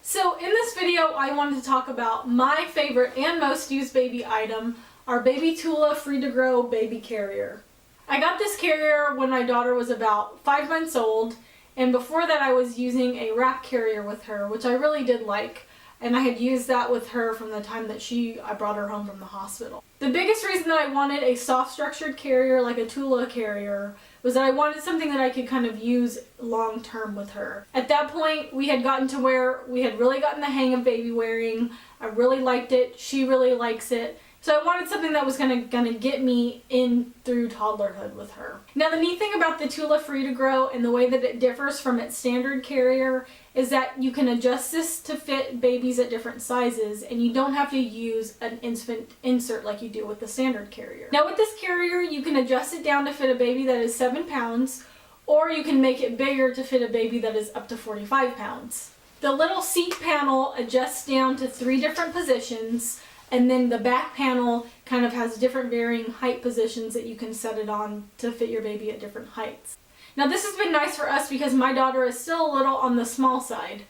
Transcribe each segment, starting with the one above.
So in this video, I wanted to talk about my favorite and most used baby item, our Baby Tula Free-to-Grow baby carrier. I got this carrier when my daughter was about 5 months old, and before that I was using a wrap carrier with her, which I really did like, and I had used that with her from the time that I brought her home from the hospital. The biggest reason that I wanted a soft structured carrier like a Tula carrier was that I wanted something that I could kind of use long term with her. At that point, we had gotten to where we had really gotten the hang of baby wearing. I really liked it. She really likes it. So I wanted something that was gonna get me in through toddlerhood with her. Now the neat thing about the Tula Free-to-Grow and the way that it differs from its standard carrier is that you can adjust this to fit babies at different sizes, and you don't have to use an infant insert like you do with the standard carrier. Now with this carrier, you can adjust it down to fit a baby that is 7 pounds, or you can make it bigger to fit a baby that is up to 45 pounds. The little seat panel adjusts down to 3 different positions, and then the back panel kind of has different varying height positions that you can set it on to fit your baby at different heights. Now this has been nice for us because my daughter is still a little on the small side.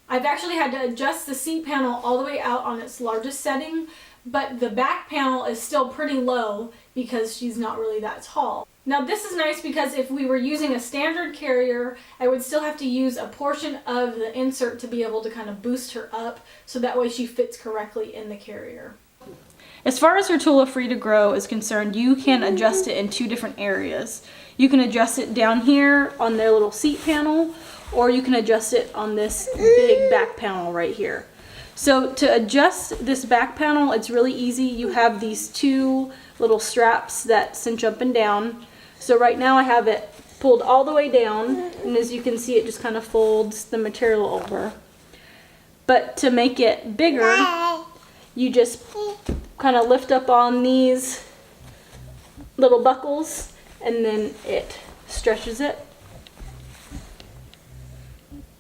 I've actually had to adjust the seat panel all the way out on its largest setting, but the back panel is still pretty low because she's not really that tall. Now this is nice because if we were using a standard carrier, I would still have to use a portion of the insert to be able to kind of boost her up so that way she fits correctly in the carrier. As far as your Tula Free-to-Grow is concerned, you can adjust it in 2 different areas. You can adjust it down here on their little seat panel, or you can adjust it on this big back panel right here. So to adjust this back panel, it's really easy. You have these 2 little straps that cinch up and down. So right now I have it pulled all the way down, and as you can see, it just kind of folds the material over. But to make it bigger, you just kind of lift up on these little buckles, and then it stretches it.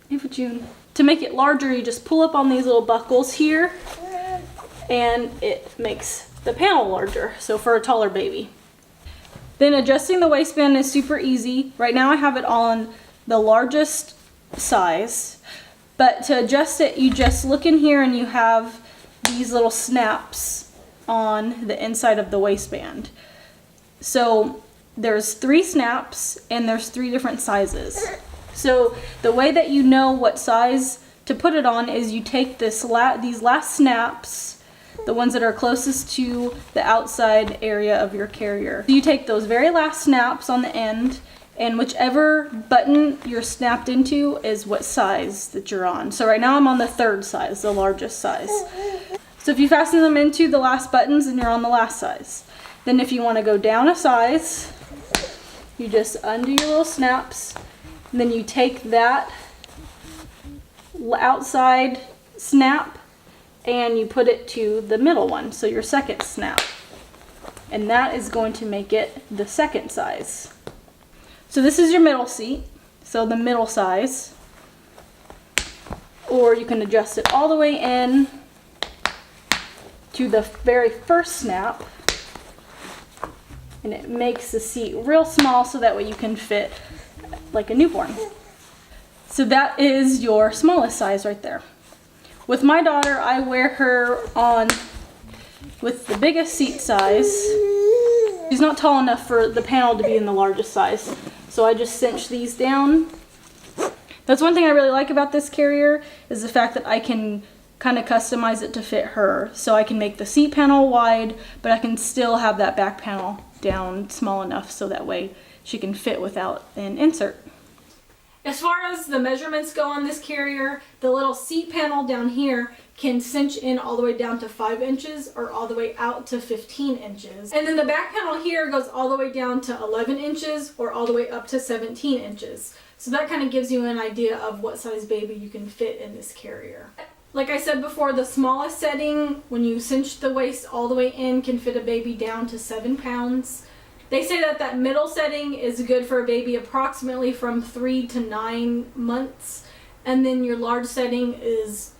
Eva June. To make it larger, you just pull up on these little buckles here, and it makes the panel larger, so for a taller baby. Then adjusting the waistband is super easy. Right now I have it on the largest size, but to adjust it, you just look in here and you have these little snaps on the inside of the waistband. So there's 3 snaps and there's 3 different sizes. So the way that you know what size to put it on is you take these last snaps, the ones that are closest to the outside area of your carrier. So you take those very last snaps on the end, and whichever button you're snapped into is what size that you're on. So right now I'm on the 3rd size, the largest size. So if you fasten them into the last buttons, then you're on the last size. Then if you want to go down a size, you just undo your little snaps, and then you take that outside snap and you put it to the middle one, so your 2nd snap. And that is going to make it the 2nd size. So this is your middle seat, so the middle size. Or you can adjust it all the way in to the very first snap, and it makes the seat real small so that way you can fit like a newborn. So that is your smallest size right there. With my daughter, I wear her on with the biggest seat size. She's not tall enough for the panel to be in the largest size, so I just cinch these down. That's one thing I really like about this carrier, is the fact that I can kind of customize it to fit her. So I can make the seat panel wide, but I can still have that back panel down small enough so that way she can fit without an insert. As far as the measurements go on this carrier, the little seat panel down here can cinch in all the way down to 5 inches or all the way out to 15 inches. And then the back panel here goes all the way down to 11 inches or all the way up to 17 inches. So that kind of gives you an idea of what size baby you can fit in this carrier. Like I said before, the smallest setting, when you cinch the waist all the way in, can fit a baby down to 7 pounds. They say that that middle setting is good for a baby approximately from 3 to 9 months, and then your large setting is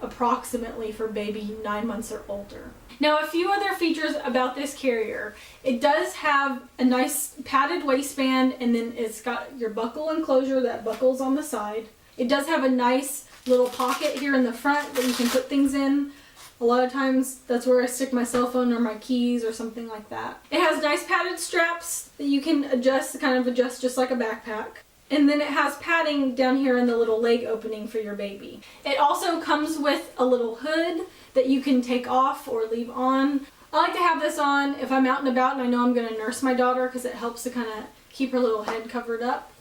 approximately for baby 9 months or older. Now, a few other features about this carrier. It does have a nice padded waistband, and then it's got your buckle enclosure that buckles on the side. It does have a nice little pocket here in the front that you can put things in. A lot of times that's where I stick my cell phone or my keys or something like that. It has nice padded straps that you can adjust, kind of adjust just like a backpack. And then it has padding down here in the little leg opening for your baby. It also comes with a little hood that you can take off or leave on. I like to have this on if I'm out and about and I know I'm going to nurse my daughter, because it helps to kind of keep her little head covered up.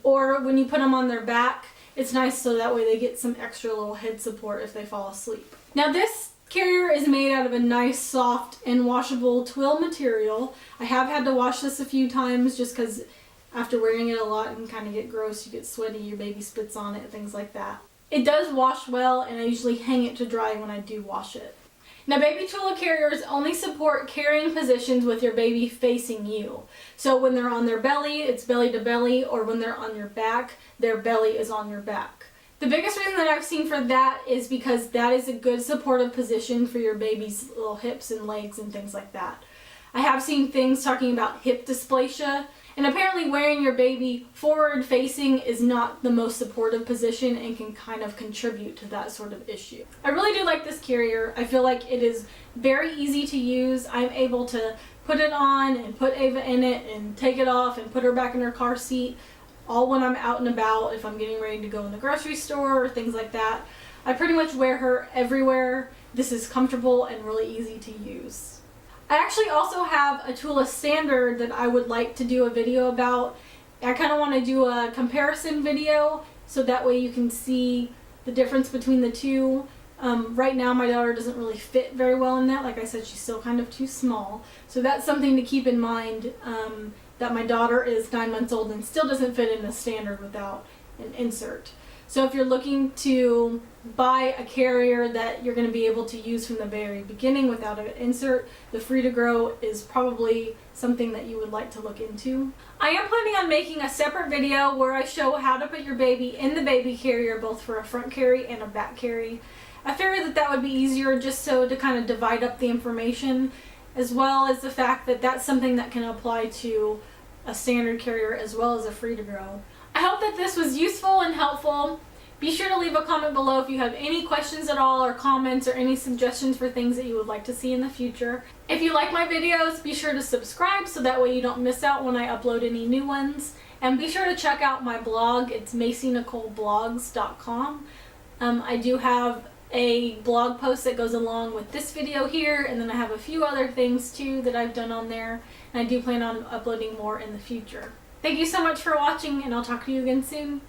Or when you put them on their back, it's nice so that way they get some extra little head support if they fall asleep. Now this carrier is made out of a nice soft and washable twill material. I have had to wash this a few times just because after wearing it a lot it can kind of get gross, you get sweaty, your baby spits on it, things like that. It does wash well, and I usually hang it to dry when I do wash it. Now Baby Tula carriers only support carrying positions with your baby facing you. So when they're on their belly, it's belly to belly, or when they're on your back, their belly is on your back. The biggest reason that I've seen for that is because that is a good supportive position for your baby's little hips and legs and things like that. I have seen things talking about hip dysplasia, and apparently wearing your baby forward facing is not the most supportive position and can kind of contribute to that sort of issue. I really do like this carrier. I feel like it is very easy to use. I'm able to put it on and put Ava in it and take it off and put her back in her car seat, all when I'm out and about, if I'm getting ready to go in the grocery store or things like that. I pretty much wear her everywhere. This is comfortable and really easy to use. I actually also have a Tula standard that I would like to do a video about. I kind of want to do a comparison video so that way you can see the difference between the two. Right now my daughter doesn't really fit very well in that. Like I said, she's still kind of too small. So that's something to keep in mind, that my daughter is 9 months old and still doesn't fit in a standard without an insert. So if you're looking to buy a carrier that you're going to be able to use from the very beginning without an insert, the Free-to-Grow is probably something that you would like to look into. I am planning on making a separate video where I show how to put your baby in the baby carrier, both for a front carry and a back carry. I figured that that would be easier just so to kind of divide up the information, as well as the fact that that's something that can apply to a standard carrier as well as a Free-to-Grow. I hope that this was useful and helpful. Be sure to leave a comment below if you have any questions at all, or comments, or any suggestions for things that you would like to see in the future. If you like my videos, be sure to subscribe so that way you don't miss out when I upload any new ones. And be sure to check out my blog. It's MacyNicoleBlogs.com. I do have a blog post that goes along with this video here, and then I have a few other things too that I've done on there, and I do plan on uploading more in the future. Thank you so much for watching, and I'll talk to you again soon.